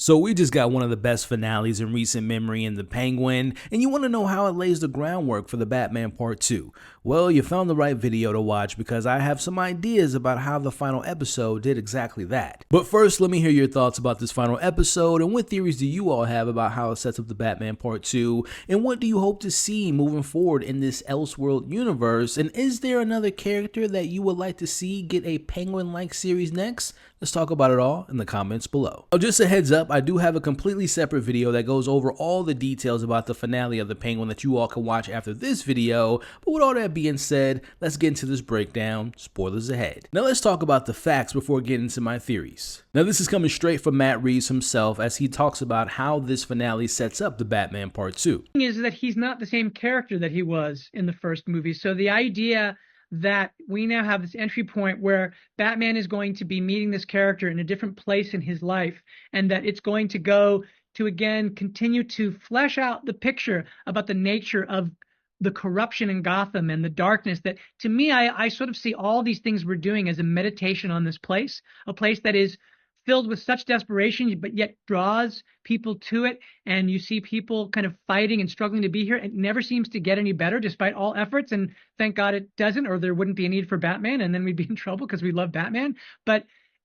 So we just got one of the best finales in recent memory in The Penguin, and you want to know how it lays the groundwork for the Batman Part 2. Well, you found the right video to watch because I have some ideas about how the final episode did exactly that. But first, let me hear your thoughts about this final episode, and what theories do you all have about how it sets up the Batman Part 2, and what do you hope to see moving forward in this Elseworld universe, and is there another character that you would like to see get a Penguin-like series next? Let's talk about it all in the comments below. Oh, just a heads up, I do have a completely separate video that goes over all the details about the finale of The Penguin that you all can watch after this video, but with all that being said, let's get into this breakdown. Spoilers ahead. Now let's talk about the facts before getting into my theories. Now this is coming straight from Matt Reeves himself as he talks about how this finale sets up the Batman Part 2. The thing is that he's not the same character that he was in the first movie, so the idea that we now have this entry point where Batman is going to be meeting this character in a different place in his life, and that it's going to go to, again, continue to flesh out the picture about the nature of the corruption in Gotham and the darkness. That, to me, I sort of see all these things we're doing as a meditation on this place, a place that is filled with such desperation, but yet draws people to it. And you see people kind of fighting and struggling to be here. It never seems to get any better despite all efforts. And thank God it doesn't, or there wouldn't be a need for Batman. And then we'd be in trouble because we love Batman. But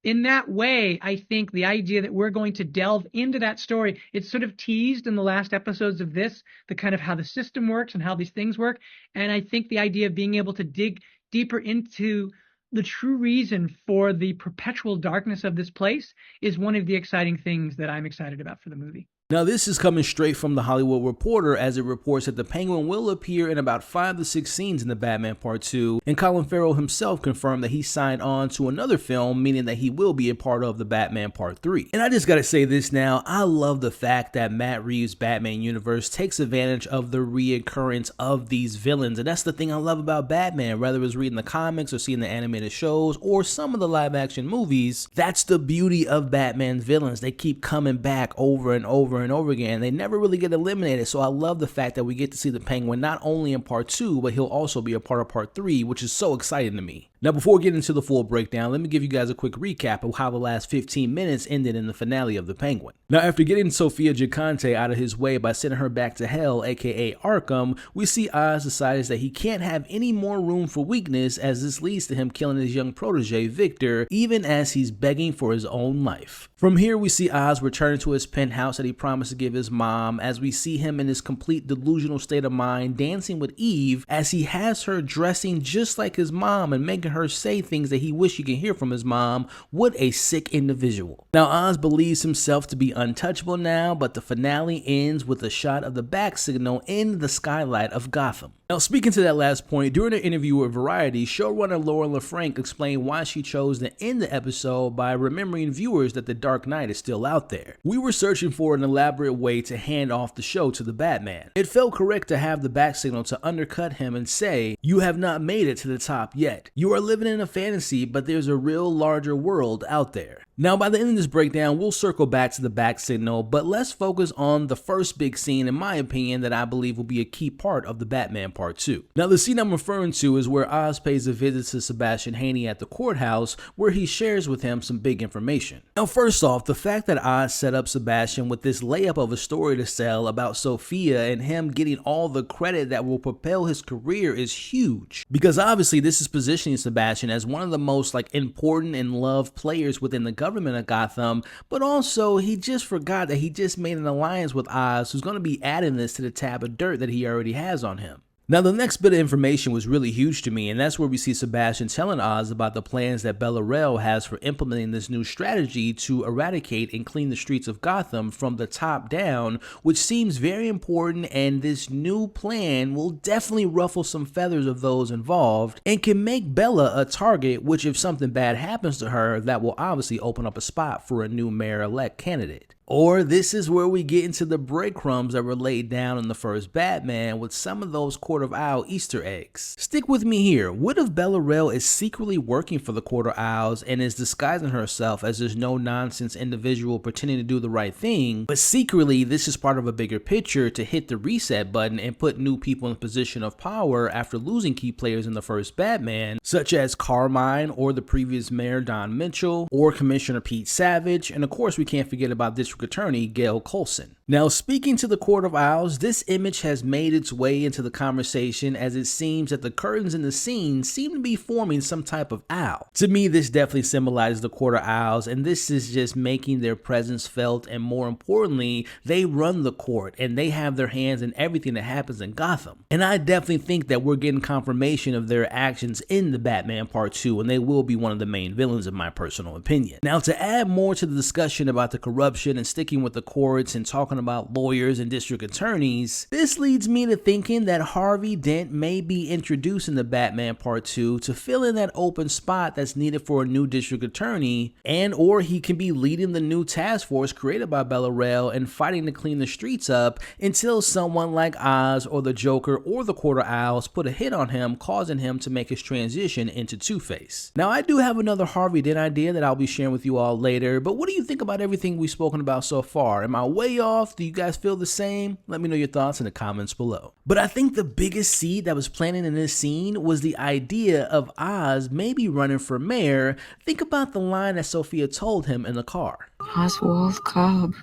in that way, I think the idea that we're going to delve into that story, it's sort of teased in the last episodes of this, the kind of how the system works and how these things work. And I think the idea of being able to dig deeper into the true reason for the perpetual darkness of this place is one of the exciting things that I'm excited about for the movie. Now this is coming straight from The Hollywood Reporter, as it reports that the Penguin will appear in about 5 to 6 scenes in the Batman Part 2, and Colin Farrell himself confirmed that he signed on to another film, meaning that he will be a part of the Batman Part 3. And I just gotta say this now, I love the fact that Matt Reeves' Batman universe takes advantage of the reoccurrence of these villains, and that's the thing I love about Batman, whether it's reading the comics or seeing the animated shows or some of the live action movies. That's the beauty of Batman's villains. They keep coming back over and over and over again. They never really get eliminated, so I love the fact that we get to see the Penguin not only in Part 2, but he'll also be a part of Part 3, which is so exciting to me. Now before getting into the full breakdown, let me give you guys a quick recap of how the last 15 minutes ended in the finale of The Penguin. Now after getting Sofia Gigante out of his way by sending her back to hell, aka Arkham, we see Oz decides that he can't have any more room for weakness, as this leads to him killing his young protege Victor, even as he's begging for his own life. From here we see Oz return to his penthouse that he promised to give his mom, as we see him in his complete delusional state of mind dancing with Eve as he has her dressing just like his mom and making her say things that he wish he could hear from his mom. What a sick individual. Now Oz believes himself to be untouchable now, but the finale ends with a shot of the bat signal in the skylight of Gotham. Now speaking to that last point, during an interview with Variety, showrunner LeFranc explained why she chose to end the episode by remembering viewers that the Dark Knight is still out there. We were searching for an elaborate way to hand off the show to the Batman. It felt correct to have the bat signal to undercut him and say, "You have not made it to the top yet. You are living in a fantasy, but there's a real larger world out there." Now by the end of this breakdown, we'll circle back to the bat signal, but let's focus on the first big scene, in my opinion, that I believe will be a key part of the Batman Part 2. Now the scene I'm referring to is where Oz pays a visit to Sebastian Haney at the courthouse, where he shares with him some big information. Now first off, the fact that Oz set up Sebastian with this layup of a story to sell about Sophia and him getting all the credit that will propel his career is huge, because obviously this is positioning Sebastian as one of the most important and loved players within the government of Gotham, but also he just forgot that he just made an alliance with Oz, who's going to be adding this to the tab of dirt that he already has on him. Now the next bit of information was really huge to me, and that's where we see Sebastian telling Oz about the plans that Bel-Rel has for implementing this new strategy to eradicate and clean the streets of Gotham from the top down, which seems very important, and this new plan will definitely ruffle some feathers of those involved and can make Bella a target, which if something bad happens to her, that will obviously open up a spot for a new mayor-elect candidate. Or this is where we get into the breadcrumbs that were laid down in the first Batman with some of those Court of Owl Easter eggs. Stick with me here. What if Bel-Rel is secretly working for the Court of Owls and is disguising herself as this no-nonsense individual pretending to do the right thing, but secretly this is part of a bigger picture to hit the reset button and put new people in a position of power after losing key players in the first Batman, such as Carmine or the previous mayor Don Mitchell or Commissioner Pete Savage, and of course we can't forget about this District Attorney Gail Coulson. Now, speaking to the Court of Owls, this image has made its way into the conversation as it seems that the curtains in the scene seem to be forming some type of owl. To me, this definitely symbolizes the Court of Owls, and this is just making their presence felt, and more importantly, they run the court and they have their hands in everything that happens in Gotham. And I definitely think that we're getting confirmation of their actions in the Batman Part 2, and they will be one of the main villains in my personal opinion. Now, to add more to the discussion about the corruption and sticking with the courts and talking about lawyers and district attorneys, this leads me to thinking that Harvey Dent may be introduced in the Batman Part 2 to fill in that open spot that's needed for a new district attorney, and or he can be leading the new task force created by Bella Rail and fighting to clean the streets up until someone like Oz or the Joker or the Court of Owls put a hit on him, causing him to make his transition into Two-Face. Now, I do have another Harvey Dent idea that I'll be sharing with you all later, but what do you think about everything we've spoken about so far? Am I way off? Do you guys feel the same? Let me know your thoughts in the comments below. But I think the biggest seed that was planted in this scene was the idea of Oz maybe running for mayor. Think about the line that Sophia told him in the car. Oswald Cobb,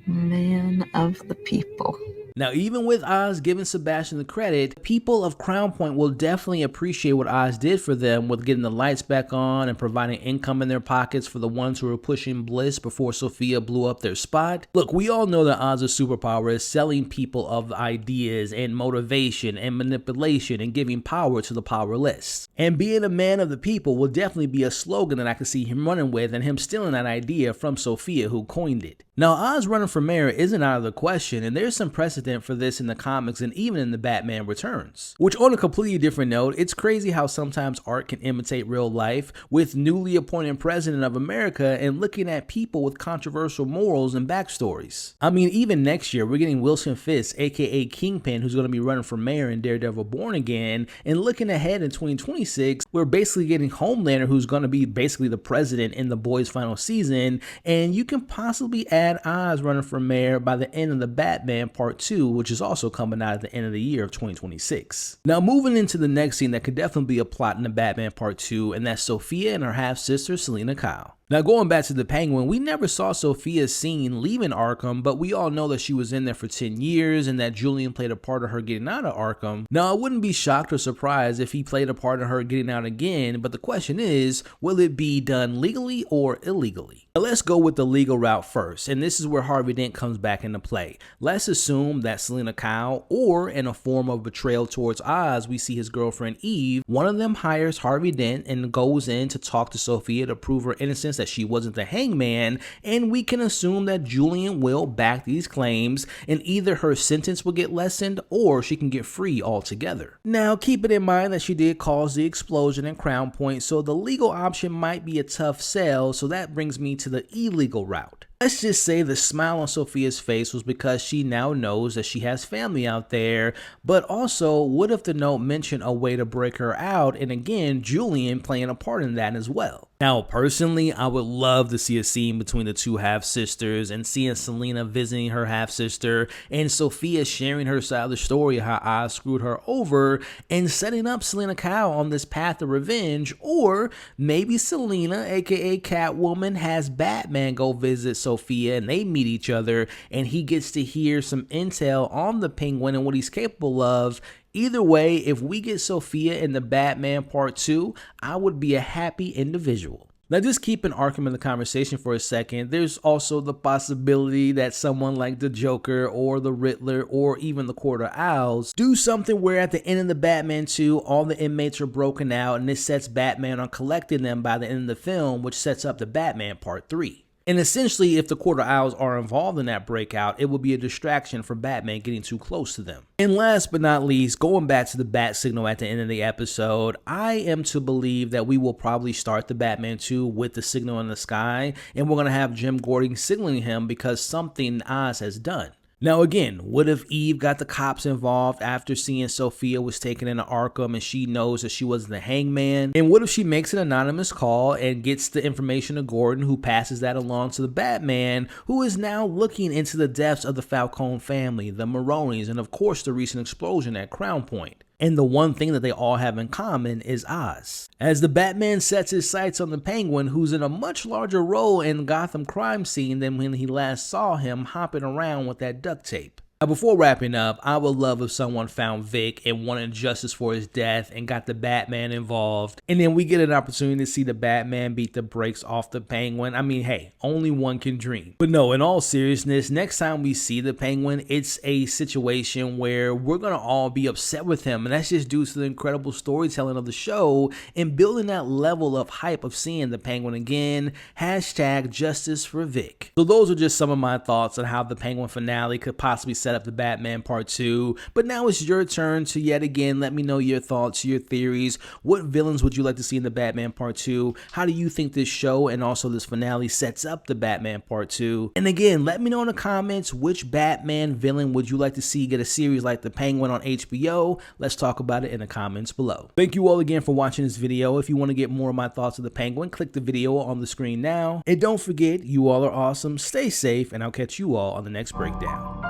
man of the people. Now, even with Oz giving Sebastian the credit, people of Crown Point will definitely appreciate what Oz did for them with getting the lights back on and providing income in their pockets for the ones who were pushing Bliss before Sophia blew up their spot. Look, we all know that Oz's superpower is selling people of ideas and motivation and manipulation and giving power to the powerless. And being a man of the people will definitely be a slogan that I could see him running with, and him stealing that idea from Sophia, who coined it. Now, Oz running for mayor isn't out of the question, and there's some precedent for this in the comics and even in the Batman Returns. Which, on a completely different note, it's crazy how sometimes art can imitate real life, with newly appointed president of America and looking at people with controversial morals and backstories. I mean, even next year, we're getting Wilson Fisk, aka Kingpin, who's going to be running for mayor in Daredevil Born Again, and looking ahead in 2026, we're basically getting Homelander, who's going to be basically the president in The Boys' final season, and you can possibly add Oz running for mayor by the end of the Batman Part 2, which is also coming out at the end of the year of 2026. Now, moving into the next scene that could definitely be a plot in the Batman Part 2, and that's Sophia and her half-sister Selina Kyle. Now, going back to the Penguin, we never saw Sophia seen leaving Arkham, but we all know that she was in there for 10 years and that Julian played a part of her getting out of Arkham. Now, I wouldn't be shocked or surprised if he played a part of her getting out again, but the question is, will it be done legally or illegally? Now, let's go with the legal route first, and this is where Harvey Dent comes back into play. Let's assume that Selina Kyle, or in a form of betrayal towards Oz, we see his girlfriend Eve, one of them hires Harvey Dent and goes in to talk to Sophia to prove her innocence, that she wasn't the hangman, and we can assume that Julian will back these claims and either her sentence will get lessened or she can get free altogether. Now, keep it in mind that she did cause the explosion in Crown Point, so the legal option might be a tough sell, so that brings me to the illegal route. Let's just say the smile on Sophia's face was because she now knows that she has family out there, but also, what if the note mentioned a way to break her out, and again, Julian playing a part in that as well? Now, personally, I would love to see a scene between the two half-sisters and seeing Selina visiting her half-sister and Sophia sharing her side of the story, how Oz screwed her over, and setting up Selina Kyle on this path of revenge, or maybe Selina, aka Catwoman, has Batman go visit Sophia and they meet each other and he gets to hear some intel on the Penguin and what he's capable of. Either way, if we get Sophia in the Batman Part 2, I would be a happy individual. Now, just keeping Arkham in the conversation for a second, there's also the possibility that someone like the Joker or the Riddler or even the Court of Owls do something where at the end of the Batman 2, all the inmates are broken out and this sets Batman on collecting them by the end of the film, which sets up the Batman Part 3. And essentially, if the Court of Owls are involved in that breakout, it will be a distraction for Batman getting too close to them. And last but not least, going back to the bat signal at the end of the episode, I am to believe that we will probably start the Batman 2 with the signal in the sky, and we're going to have Jim Gordon signaling him because something Oz has done. Now again, what if Eve got the cops involved after seeing Sophia was taken into Arkham and she knows that she wasn't the hangman? And what if she makes an anonymous call and gets the information to Gordon, who passes that along to the Batman, who is now looking into the depths of the Falcone family, the Maronis, and of course the recent explosion at Crown Point? And the one thing that they all have in common is Oz. As the Batman sets his sights on the Penguin, who's in a much larger role in Gotham crime scene than when he last saw him hopping around with that duct tape. Now, before wrapping up, I would love if someone found Vic and wanted justice for his death and got the Batman involved. And then we get an opportunity to see the Batman beat the brakes off the Penguin. I mean, hey, only one can dream. But no, in all seriousness, next time we see the Penguin, it's a situation where we're going to all be upset with him. And that's just due to the incredible storytelling of the show and building that level of hype of seeing the Penguin again. Hashtag justice for Vic. So those are just some of my thoughts on how the Penguin finale could possibly set up the Batman Part 2, but now it's your turn to yet again let me know your thoughts, your theories. What villains would you like to see in the Batman Part 2? How do you think this show and also this finale sets up the Batman Part 2? And again, let me know in the comments which Batman villain would you like to see get a series like The Penguin on HBO. Let's talk about it in the comments below. Thank you all again for watching this video. If you want to get more of my thoughts of the Penguin, click the video on the screen now. And don't forget, you all are awesome, stay safe, and I'll catch you all on the next breakdown.